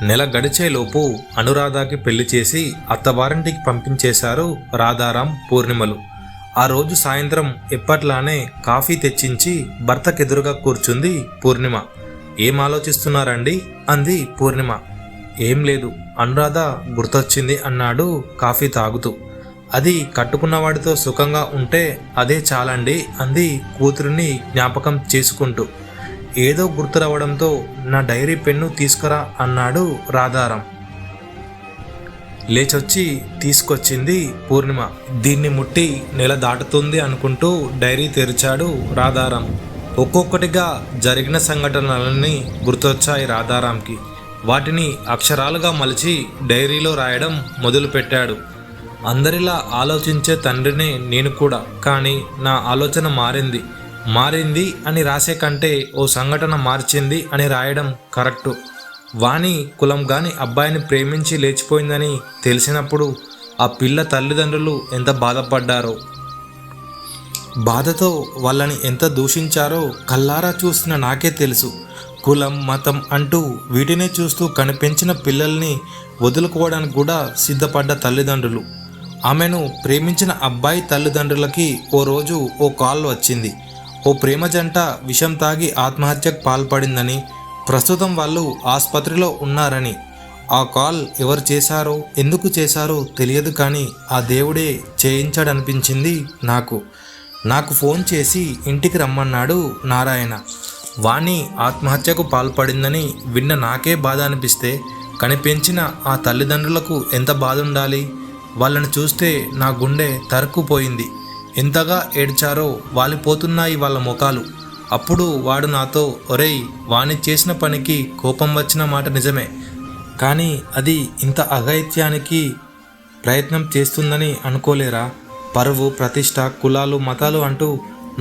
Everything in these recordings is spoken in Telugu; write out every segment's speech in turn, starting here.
నెల గడిచేలోపు అనురాధకి పెళ్లి చేసి అత్తవారింటికి పంపించేశారు రాధారాం, పూర్ణిమలు. ఆ రోజు సాయంత్రం ఎప్పట్లానే కాఫీ తెచ్చించి భర్తకెదురుగా కూర్చుంది పూర్ణిమ. ఏం ఆలోచిస్తున్నారండి అంది పూర్ణిమ. ఏం లేదు, అనురాధ గుర్తొచ్చింది అన్నాడు కాఫీ తాగుతూ. అది కట్టుకున్నవాడితో సుఖంగా ఉంటే అదే చాలండి అంది కూతురిని జ్ఞాపకం చేసుకుంటూ. ఏదో గుర్తు రావడంతో నా డైరీ పెన్ను తీసుకురా అన్నాడు రాధారాం. లేచొచ్చి తీసుకొచ్చింది పూర్ణిమ. దీన్ని ముట్టి నెల దాటుతుంది అనుకుంటూ డైరీ తెరిచాడు రాధారాం. ఒక్కొక్కటిగా జరిగిన సంఘటనలన్నీ గుర్తొచ్చాయి రాధారాంకి. వాటిని అక్షరాలుగా మలిచి డైరీలో రాయడం మొదలుపెట్టాడు. అందరిలా ఆలోచించే తండ్రినే నేను కూడా, కానీ నా ఆలోచన మారింది అని రాసే కంటే ఓ సంఘటన మార్చింది అని రాయడం కరెక్టు. వాణి కులం గాని అబ్బాయిని ప్రేమించి లేచిపోయిందని తెలిసినప్పుడు ఆ పిల్ల తల్లిదండ్రులు ఎంత బాధపడ్డారో, బాధతో వాళ్ళని ఎంత దూషించారో కల్లారా చూసిన నాకే తెలుసు. కులం, మతం అంటూ వీటినే చూస్తూ కనిపించిన పిల్లల్ని వదులుకోవడానికి కూడా సిద్ధపడ్డ తల్లిదండ్రులు. ఆమెను ప్రేమించిన అబ్బాయి తల్లిదండ్రులకి ఓ రోజు ఓ కాల్ వచ్చింది. ఓ ప్రేమ జంట విషం తాగి ఆత్మహత్యకు పాల్పడిందని, ప్రస్తుతం వాళ్ళు ఆసుపత్రిలో ఉన్నారని. ఆ కాల్ ఎవరు చేశారో, ఎందుకు చేశారో తెలియదు, కానీ ఆ దేవుడే చేయించాడనిపించింది నాకు ఫోన్ చేసి ఇంటికి రమ్మన్నాడు నారాయణ. వాణి ఆత్మహత్యకు పాల్పడిందని విన్న నాకే బాధ అనిపిస్తే కనిపించిన ఆ తల్లిదండ్రులకు ఎంత బాధ ఉండాలి. వాళ్ళని చూస్తే నా గుండె తరుక్కుపోయింది. ఎంతగా ఏడ్చారో వాలిపోతున్నాయి వాళ్ళ ముఖాలు. అప్పుడు వాడు నాతో, ఒరేయ్, వాణి చేసిన పనికి కోపం వచ్చిన మాట నిజమే, కానీ అది ఇంత అఘాయిత్యానికి ప్రయత్నం చేస్తుందని అనుకోలేరా? పరువు, ప్రతిష్ట, కులాలు, మతాలు అంటూ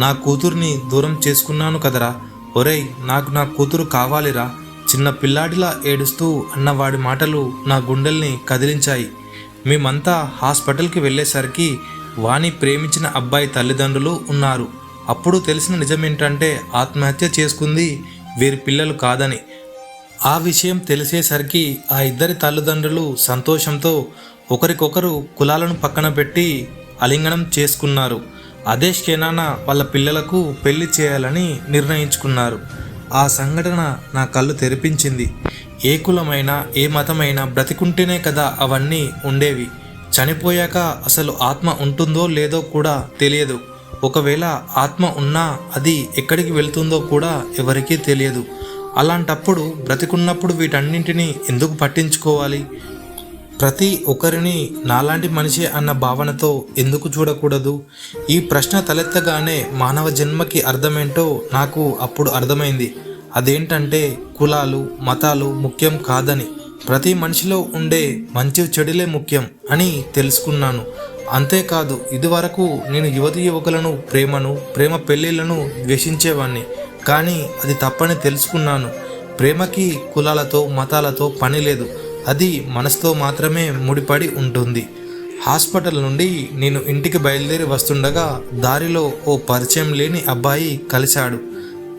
నా కూతుర్ని దూరం చేసుకున్నాను కదరా. ఒరేయ్, నాకు నా కూతురు కావాలిరా. చిన్న పిల్లాడిలా ఏడుస్తూ అన్నవాడి మాటలు నా గుండెల్ని కదిలించాయి. మేమంతా హాస్పిటల్కి వెళ్ళేసరికి వాణి ప్రేమించిన అబ్బాయి తల్లిదండ్రులు ఉన్నారు. అప్పుడు తెలిసిన నిజమేంటంటే ఆత్మహత్య చేసుకుంది వీరి పిల్లలు కాదని. ఆ విషయం తెలిసేసరికి ఆ ఇద్దరి తల్లిదండ్రులు సంతోషంతో ఒకరికొకరు కులాలను పక్కన పెట్టి ఆలింగనం చేసుకున్నారు. అదే క్షణాన వాళ్ళ పిల్లలకు పెళ్లి చేయాలని నిర్ణయించుకున్నారు. ఆ సంఘటన నా కళ్ళు తెరిపించింది. ఏ కులమైనా, ఏ మతమైనా బ్రతికుంటేనే కదా అవన్నీ ఉండేవి. చనిపోయాక అసలు ఆత్మ ఉంటుందో లేదో కూడా తెలియదు. ఒకవేళ ఆత్మ ఉన్నా అది ఎక్కడికి వెళ్తుందో కూడా ఎవరికీ తెలియదు. అలాంటప్పుడు బ్రతికున్నప్పుడు వీటన్నింటినీ ఎందుకు పట్టించుకోవాలి? ప్రతి ఒక్కరిని నాలాంటి మనిషి అన్న భావనతో ఎందుకు చూడకూడదు? ఈ ప్రశ్న తలెత్తగానే మానవ జన్మకి అర్థమేంటో నాకు అప్పుడు అర్థమైంది. అదేంటంటే కులాలు, మతాలు ముఖ్యం కాదని, ప్రతి మనిషిలో ఉండే మంచి చెడులే ముఖ్యం అని తెలుసుకున్నాను. అంతేకాదు, ఇదివరకు నేను యువకులను, ప్రేమ పెళ్ళిళ్ళను ద్వేషించేవాణ్ణి. కానీ అది తప్పని తెలుసుకున్నాను. ప్రేమకి కులాలతో, మతాలతో పని లేదు. అది మనసుతో మాత్రమే ముడిపడి ఉంటుంది. హాస్పిటల్ నుండి నేను ఇంటికి బయలుదేరి వస్తుండగా దారిలో ఓ పరిచయం లేని అబ్బాయి కలిశాడు.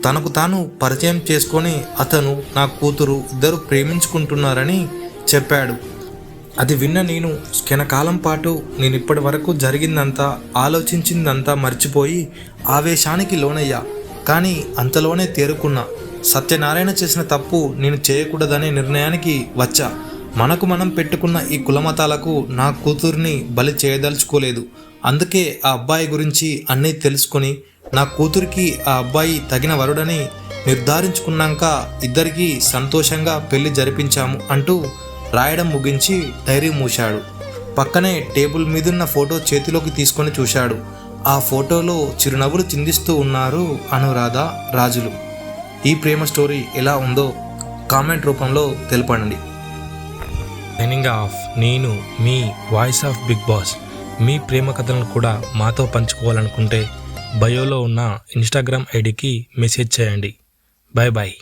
తనకు తాను పరిచయం చేసుకొని అతను, నా కూతురు ఇద్దరు ప్రేమించుకుంటున్నారని చెప్పాడు. అది విన్న నేను క్షణకాలం పాటు నేను ఇప్పటి వరకు జరిగిందంతా, ఆలోచించిందంతా మర్చిపోయి ఆవేశానికి లోనయ్యా. కానీ అంతలోనే తేరుకున్నా. సత్యనారాయణ చేసిన తప్పు నేను చేయకూడదనే నిర్ణయానికి వచ్చా. మనకు మనం పెట్టుకున్న ఈ కులమతాలకు నా కూతుర్ని బలి చేయదలుచుకోలేదు. అందుకే ఆ అబ్బాయి గురించి అన్నీ తెలుసుకొని నా కూతురికి ఆ అబ్బాయి తగిన వరుడని నిర్ధారించుకున్నాక ఇద్దరికీ సంతోషంగా పెళ్లి జరిపించాము అంటూ రాయడం ముగించి డైరీ మూశాడు. పక్కనే టేబుల్ మీదున్న ఫోటో చేతిలోకి తీసుకొని చూశాడు. ఆ ఫోటోలో చిరునవ్వులు చిందిస్తూ ఉన్నారు అనురాధ, రాజులు. ఈ ప్రేమ స్టోరీ ఎలా ఉందో కామెంట్ రూపంలో తెలపండి. Signing off. నేను మీ వాయిస్ ఆఫ్ బిగ్ బాస్. మీ ప్రేమ కథలను కూడా మాతో పంచుకోవాలనుకుంటే బయోలో ఉన్న ఇన్స్టాగ్రామ్ ఐడికి మెసేజ్ చేయండి. Bye bye.